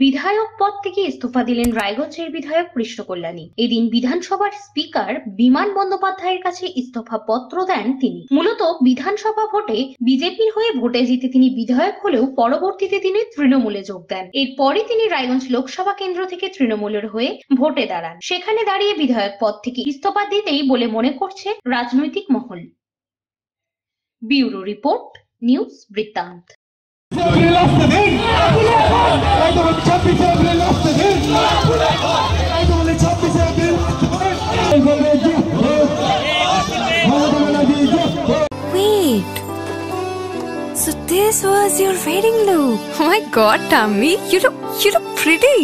বিধায়ক পদ থেকে ইস্তফা দিলেন রায়গঞ্জের বিধায়ক কৃষ্ণ কল্যাণী। এদিন বিধানসভার স্পিকার বিমান বন্দ্যোপাধ্যায়ের কাছে ইস্তফা পত্র দেন তিনি। মূলত বিধানসভা ভোটে বিজেপির হয়ে ভোটে জিতে তিনি বিধায়ক হলেও পরবর্তীতে তিনি তৃণমূলে যোগ দেন। এরপরই তিনি রায়গঞ্জ লোকসভা কেন্দ্র থেকে তৃণমূলের হয়ে ভোটে দাঁড়ান। সেখানে দাঁড়িয়ে বিধায়ক পদ থেকে ইস্তফা দিতেই বলে মনে করছে রাজনৈতিক মহল। ব্যুরো রিপোর্ট, নিউজ বৃত্তান্ত। Wait, so this was your wedding look? Oh my god, Tammy, you look pretty.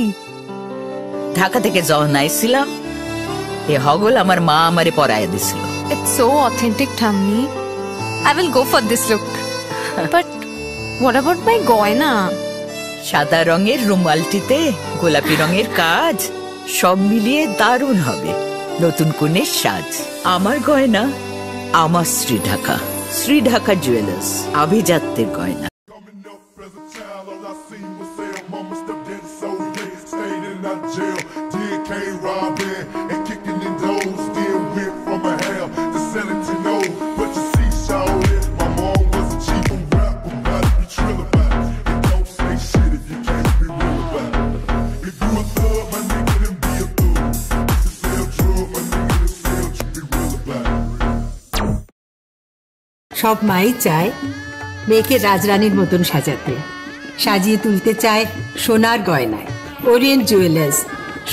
Dhaka থেকে যখন আইছিলাম এ হগল আমার মা আমারে পরায় দিছিল। It's so authentic, Tammy. I will go for this look. But what about my goina? সাদা রঙের রুমালটিতে গোলাপি রঙের কাজ, সব মিলিয়ে দারুণ হবে নতুন কনের সাজ। আমার গয়না আমার শ্রী ঢাকা জুয়েলার্স, আভিজাত্যের গয়না। সব মাই চায় মেয়েকে রাজরানীর মতন সাজাতে, সাজিয়ে তুলতে চায় সোনার গয়নায়। ওরিয়েন্ট জুয়েলার্স,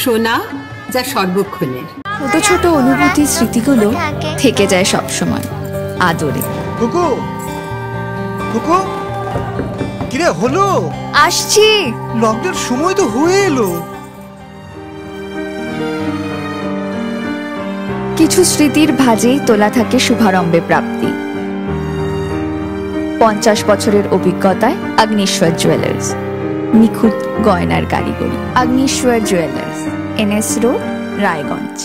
সোনা যা সর্বক্ষণের। ছোট ছোট অনুভূতি, স্মৃতিগুলো থেকে যায় সব সময় আদরে। কুকু কুকু, কিরে হলো? আসছি। লকডাউন সময় তো হয়ে এলো। কিছু স্মৃতির ভাজেই তোলা থাকে শুভারম্ভে প্রাপ্তি। 50 বছরের অভিজ্ঞতায় আগ্নেশ্বর জুয়েলার্স, নিখুঁত গয়নার কারিগরি। Agneshwar jewellers, NS road, Raiganj.